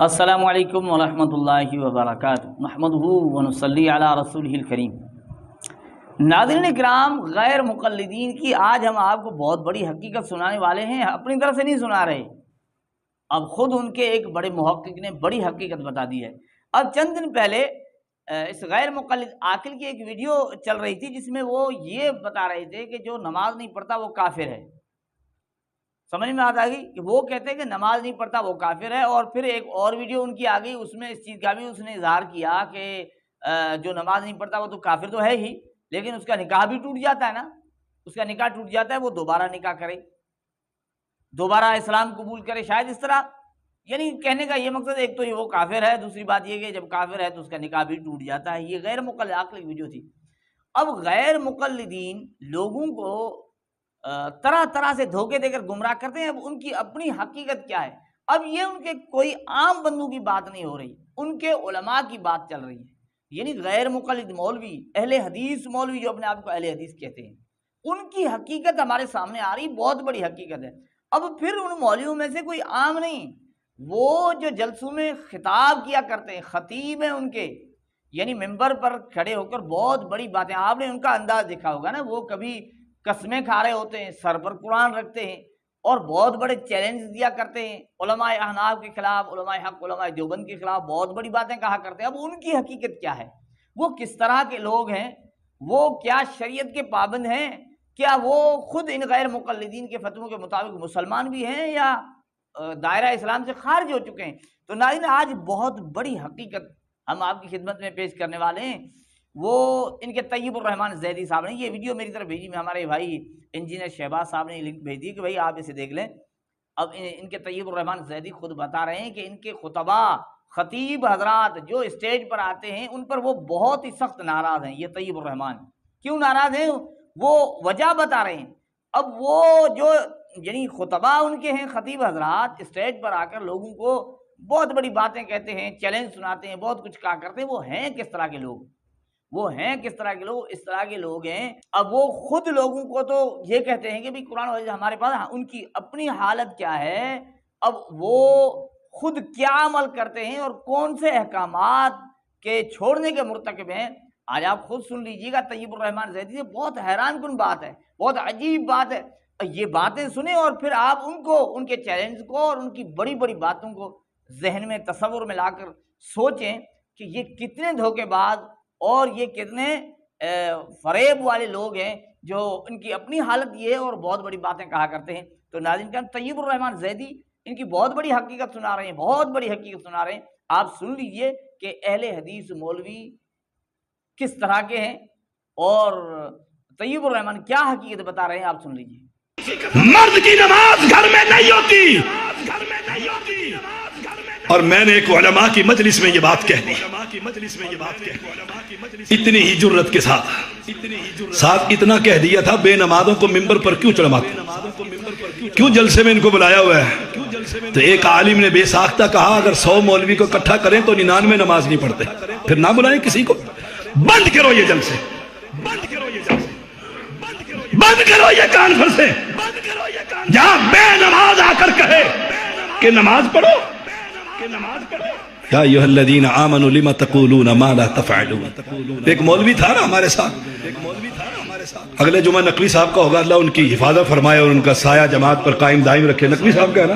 السلام علیکم ورحمۃ اللہ وبرکاتہ نحمدہ ونصلی علی رسولہ الکریم۔ ناظرین اکرام، غیر مقلدین کی آج ہم آپ کو بہت بڑی حقیقت سنانے والے ہیں، اپنی طرف سے نہیں سنا رہے، اب خود ان کے ایک بڑے محقق نے بڑی حقیقت بتا دی ہے۔ اب چند دن پہلے اس غیر مقلد عاقل کی ایک ویڈیو چل رہی تھی جس میں وہ یہ بتا رہے تھے کہ جو نماز نہیں پڑھتا وہ کافر ہے۔ سمجھ میں آتا گئی کہ وہ کہتے ہیں کہ نماز نہیں پڑھتا وہ کافر ہے، اور پھر ایک اور ویڈیو ان کی آ گئی، اس میں اس چیز کا بھی اس نے اظہار کیا کہ جو نماز نہیں پڑھتا وہ تو کافر تو ہے ہی، لیکن اس کا نکاح بھی ٹوٹ جاتا ہے نا، اس کا نکاح ٹوٹ جاتا ہے، وہ دوبارہ نکاح کرے، دوبارہ اسلام قبول کرے، شاید اس طرح۔ یعنی کہنے کا یہ مقصد ایک تو یہ وہ کافر ہے، دوسری بات یہ کہ جب کافر ہے تو اس کا نکاح بھی ٹوٹ جاتا ہے۔ یہ غیر مقلد عقل کی ویڈیو تھی۔ اب غیر مقلدین لوگوں کو طرح طرح سے دھوکے دے کر گمراہ کرتے ہیں۔ اب ان کی اپنی حقیقت کیا ہے؟ اب یہ ان کے کوئی عام بندوں کی بات نہیں ہو رہی، ان کے علماء کی بات چل رہی ہے۔ یعنی غیر مقلد مولوی، اہل حدیث مولوی جو اپنے آپ کو اہل حدیث کہتے ہیں، ان کی حقیقت ہمارے سامنے آ رہی، بہت بڑی حقیقت ہے۔ اب پھر ان مولویوں میں سے کوئی عام نہیں، وہ جو جلسوں میں خطاب کیا کرتے ہیں، خطیب ہیں ان کے، یعنی ممبر پر کھڑے ہو کر بہت بڑی باتیں، آپ نے ان کا انداز دیکھا ہوگا نا، وہ کبھی قسمیں کھا رہے ہوتے ہیں، سر پر قرآن رکھتے ہیں اور بہت بڑے چیلنج دیا کرتے ہیں، علماء احناف کے خلاف، علماء حق، علماء دیوبند کے خلاف بہت بڑی باتیں کہا کرتے ہیں۔ اب ان کی حقیقت کیا ہے؟ وہ کس طرح کے لوگ ہیں؟ وہ کیا شریعت کے پابند ہیں؟ کیا وہ خود ان غیر مقلدین کے فتووں کے مطابق مسلمان بھی ہیں یا دائرہ اسلام سے خارج ہو چکے ہیں؟ تو ناظرین، آج بہت بڑی حقیقت ہم آپ کی خدمت میں پیش کرنے والے ہیں۔ وہ ان کے طیب الرحمان زیدی صاحب نے یہ ویڈیو میری طرف بھیجی، میں ہمارے بھائی انجینئر شہباز صاحب نے لنک بھیج دی کہ بھائی آپ اسے دیکھ لیں۔ اب ان کے طیب الرحمان زیدی خود بتا رہے ہیں کہ ان کے خطبہ، خطیب حضرات جو اسٹیج پر آتے ہیں ان پر وہ بہت ہی سخت ناراض ہیں۔ یہ طیب الرحمان کیوں ناراض ہیں وہ وجہ بتا رہے ہیں۔ اب وہ جو یعنی خطبہ ان کے ہیں، خطیب حضرات اسٹیج پر آ کر لوگوں کو بہت بڑی باتیں کہتے ہیں، چیلنج سناتے ہیں، بہت کچھ کہا کرتے ہیں، وہ ہیں کس طرح کے لوگ؟ وہ ہیں کس طرح کے لوگ؟ اس طرح کے لوگ ہیں۔ اب وہ خود لوگوں کو تو یہ کہتے ہیں کہ بھی قرآن و حدیث ہمارے پاس، ان کی اپنی حالت کیا ہے؟ اب وہ خود کیا عمل کرتے ہیں اور کون سے احکامات کے چھوڑنے کے مرتکب ہیں؟ آج آپ خود سن لیجیے گا طیب الرحمان زیدی سے، بہت حیران کن بات ہے، بہت عجیب بات ہے۔ یہ باتیں سنیں اور پھر آپ ان کو، ان کے چیلنج کو اور ان کی بڑی بڑی باتوں کو ذہن میں، تصور میں لا کر سوچیں کہ یہ کتنے دھوکے باز اور یہ کتنے فریب والے لوگ ہیں جو ان کی اپنی حالت یہ ہے اور بہت بڑی باتیں کہا کرتے ہیں۔ تو ناظرین کرام، طیب الرحمان زیدی ان کی بہت بڑی حقیقت سنا رہے ہیں، بہت بڑی حقیقت سنا رہے ہیں۔ آپ سن لیجئے کہ اہل حدیث مولوی کس طرح کے ہیں اور طیب الرحمان کیا حقیقت بتا رہے ہیں، آپ سن لیجئے۔ مرد کی نماز گھر میں نہیں ہوتی، اور میں نے ایک علماء کی مجلس میں یہ بات کہہ دی، اتنی ہی جرت کے ساتھ اتنا کہہ دیا تھا، بے نمازوں کو ممبر پر کیوں چڑھاتے، کیوں جلسے میں ان کو بلایا ہوا ہے؟ تو ایک عالم نے بے ساختہ کہا اگر 100 مولوی کو اکٹھا کریں تو 99 نماز نہیں پڑھتے، پھر نہ بلائیں کسی کو، بند کرو یہ جلسے، بند کرو یہ کانفرنسیں، جہاں بے نماز آ کر کہے کہ نماز پڑھو، یا ایھا الذین آمنوا لما تقولون ما لا تفعلون۔ ایک مولوی تھا نا ہمارے ساتھ، اگلے جمعہ نقوی صاحب کا ہوگا، اللہ ان کی حفاظت فرمائے اور ان کا سایہ جماعت پر قائم دائم رکھے۔ نقوی صاحب کا ہے نا،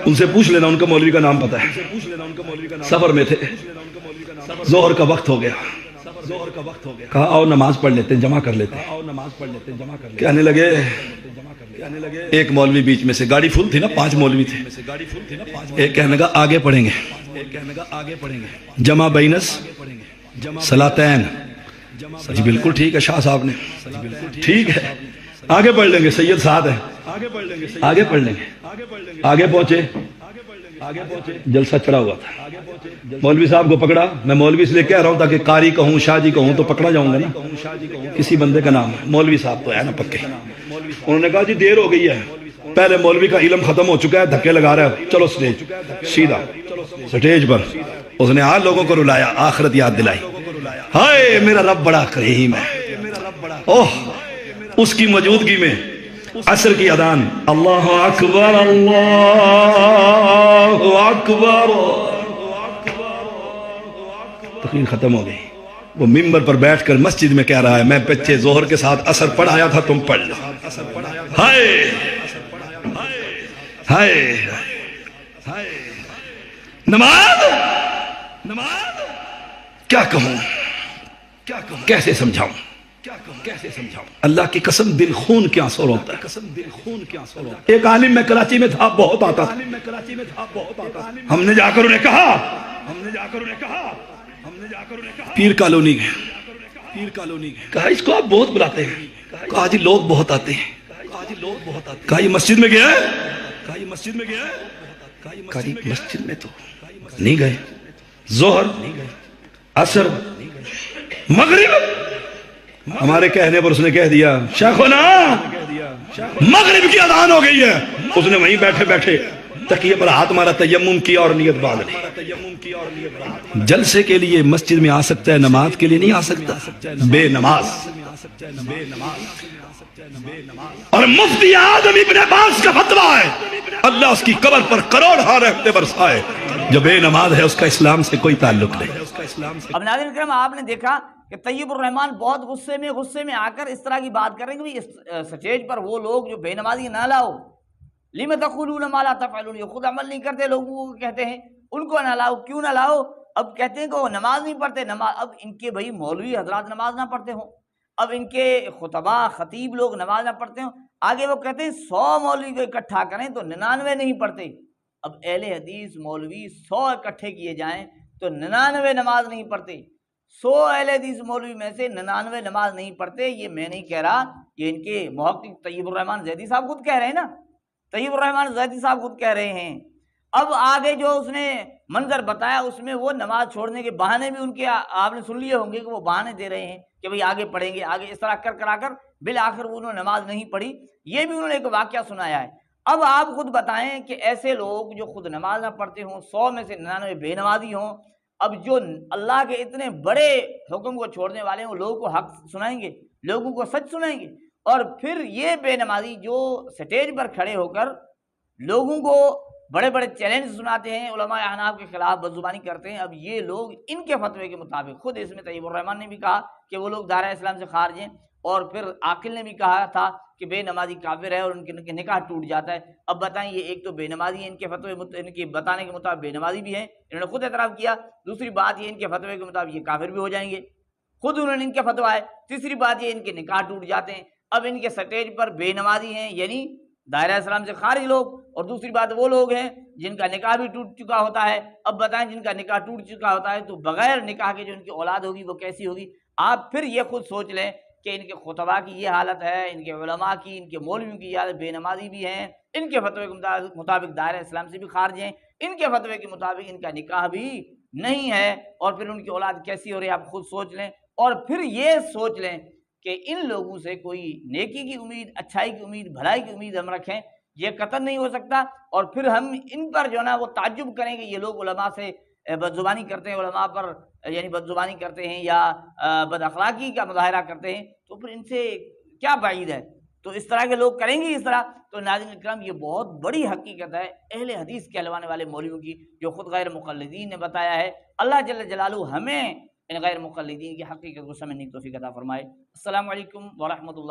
ان سے پوچھ لینا، ان کا مولوی کا نام پتہ ہے۔ سفر میں تھے، ظہر کا وقت ہو گیا، کہا آؤ نماز پڑھ لیتے ہیں، جمع کر لیتے ہیں۔ کہنے لگے، ایک مولوی بیچ میں سے، گاڑی فل تھی نا، 5 مولوی تھے، ایک کہنے لگا آگے پڑھیں گے، جمع بینس صلاتین۔ جی بالکل ٹھیک ہے شاہ صاحب نے، ٹھیک ہے آگے پڑھ لیں گے، سید ساتھ ہیں، آگے پڑھ لیں گے۔ آگے پہنچے، جلسہ چڑھا ہوا تھا، مولوی صاحب کو پکڑا۔ میں مولوی اس لیے کہہ رہا ہوں تاکہ قاری کہوں، شاہ جی کہوں تو پکڑا جاؤں گا نا، کسی بندے کا نام ہے، مولوی صاحب تو ہے نا پکے۔ انہوں نے کہا جی دیر ہو گئی ہے، پہلے مولوی کا علم ختم ہو چکا ہے، دھکے لگا رہا ہے، چلو سٹیج، سیدھا سٹیج پر۔ اس نے لوگوں کو رلایا، آخرت یاد دلائی، ہائے میرا رب بڑا کریم ہے۔ اوہ، اس کی موجودگی میں عصر کی اذان، اللہ اکبر اللہ اکبر، تقریر ختم ہو گئی. وہ ممبر پر بیٹھ کر مسجد میں کہہ رہا ہے میں بچے ظہر کے ساتھ عصر پڑھایا تھا، تم پڑھ لو. ہائے ہائے ہائے، نماز کیا کہوں، کیسے سمجھاؤں، اللہ کی قسم دل خون کے آنسو روتا ہے. ایک عالم میں کراچی میں تھا، بہت آتا تھا. ہم نے جا کر انہیں کہا، پیر کالونی گئے، کہا اس کو آپ بہت بلاتے ہیں، کہا جی لوگ بہت آتے ہیں. کہا یہ مسجد میں گیا ہے، کہا جی مسجد میں تو نہیں گئے. ظہر، عصر، مغرب، ہمارے کہنے پر اس نے کہہ دیا شیخونا مغرب کی اذان ہو گئی ہے. اس نے وہیں بیٹھے بیٹھے تکیے پر ہاتھ مارا، تیمم کیا اور نیت باندھ لی. جلسے کے لیے مسجد میں آ سکتا ہے، نماز کے لیے نہیں آ سکتا. بے نماز. اور مفتی اعظم ابن باز کا فتویٰ ہے اللہ اس کی قبر پر کروڑ رحمتیں برسائے، جو بے نماز ہے اس کا اسلام سے کوئی تعلق نہیں. اب ناظرین کرام آپ نے دیکھا کہ طیب الرحمان بہت غصے میں آ کر اس طرح کی بات کر رہے ہیں کہ سٹیج پر وہ لوگ جو بے نمازی نہ لاؤ، لِمَ تَقُولُونَ مَا لَا تَفْعَلُونَ، یہ خود عمل نہیں کرتے، لوگوں کو کہتے ہیں ان کو نہ لاؤ. کیوں نہ لاؤ؟ اب کہتے ہیں کہ وہ نماز نہیں پڑھتے. اب ان کے بھائی مولوی حضرات نماز نہ پڑھتے ہوں، اب ان کے خطبہ خطیب لوگ نماز نہ پڑھتے ہوں. آگے وہ کہتے ہیں 100 مولوی کو اکٹھا کریں تو 99 نہیں پڑھتے. اب اہل حدیث مولوی 100 اکٹھے کیے جائیں تو 99 نماز نہیں پڑھتے. 100 اہل حدیث مولوی میں سے 99 نماز نہیں پڑھتے. یہ میں نہیں کہہ رہا، یہ ان کے محقق طیب الرحمان زیدی صاحب خود کہہ رہے ہیں نا. طیب الرحمان زیدی صاحب خود کہہ رہے ہیں. اب آگے جو اس نے منظر بتایا اس میں وہ نماز چھوڑنے کے بہانے بھی ان کے آپ نے سن لیے ہوں گے کہ وہ بہانے دے رہے ہیں کہ بھئی آگے پڑھیں گے، آگے اس طرح کرا کر بالآخر وہ انہوں نے نماز نہیں پڑھی. یہ بھی انہوں نے ایک واقعہ سنایا ہے. اب آپ خود بتائیں کہ ایسے لوگ جو خود نماز نہ پڑھتے ہوں، 100 میں سے 99 بے نمازی ہوں، اب جو اللہ کے اتنے بڑے حکم کو چھوڑنے والے ہیں وہ لوگوں کو حق سنائیں گے، لوگوں کو سچ سنائیں گے. اور پھر یہ بے نمازی جو سٹیج پر کھڑے ہو کر لوگوں کو بڑے بڑے چیلنج سناتے ہیں، علماء احناف کے خلاف بدزبانی کرتے ہیں. اب یہ لوگ ان کے فتوے کے مطابق، خود اس میں طیب الرحمان نے بھی کہا کہ وہ لوگ دائرہ اسلام سے خارج ہیں، اور پھر عاقل نے بھی کہا تھا کہ بے نمازی کافر ہے اور ان کے نکاح ٹوٹ جاتا ہے. اب بتائیں یہ ایک تو بے نمازی ہیں، ان کے فتوے ان کے بتانے کے مطابق بے نمازی بھی ہیں، انہوں نے خود اعتراف کیا. دوسری بات یہ ان کے فتوے کے مطابق یہ کافر بھی ہو جائیں گے، خود انہوں نے ان کے فتویٰ ہے. تیسری بات یہ ان کے نکاح ٹوٹ جاتے ہیں. اب ان کے سٹیج پر بے نمازی ہیں یعنی دائرہ اسلام سے خارج لوگ، اور دوسری بات وہ لوگ ہیں جن کا نکاح بھی ٹوٹ چکا ہوتا ہے. اب بتائیں جن کا نکاح ٹوٹ چکا ہوتا ہے تو بغیر نکاح کے جو ان کی اولاد ہوگی وہ کیسی ہوگی؟ آپ پھر یہ خود سوچ لیں کہ ان کے خطباء کی یہ حالت ہے، ان کے علماء کی، ان کے مولویوں کی یہ حالت، بے نمازی بھی ہیں، ان کے فتوے کے مطابق دائرہ اسلام سے بھی خارج ہیں، ان کے فتوے کے مطابق ان کا نکاح بھی نہیں ہے، اور پھر ان کی اولاد کیسی ہو رہی ہے آپ خود سوچ لیں. اور پھر یہ سوچ لیں کہ ان لوگوں سے کوئی نیکی کی امید، اچھائی کی امید، بھلائی کی امید ہم رکھیں، یہ قطعاً نہیں ہو سکتا. اور پھر ہم ان پر جو ہے نا وہ تعجب کریں کہ یہ لوگ علماء سے بدزبانی کرتے ہیں، علماء پر یعنی بدزبانی کرتے ہیں یا بد اخلاقی کا مظاہرہ کرتے ہیں، تو پھر ان سے کیا بعید ہے؟ تو اس طرح کے لوگ کریں گے اس طرح. تو ناظرین اکرام یہ بہت بڑی حقیقت ہے اہل حدیث کہلوانے والے مولویوں کی، جو خود غیر مقلدین نے بتایا ہے. اللہ جل جلالہ ہمیں ان غیر مقلدین کی حقیقت کو سمجھنے کی توفیق عطا فرمائے. السلام علیکم ورحمۃ اللہ.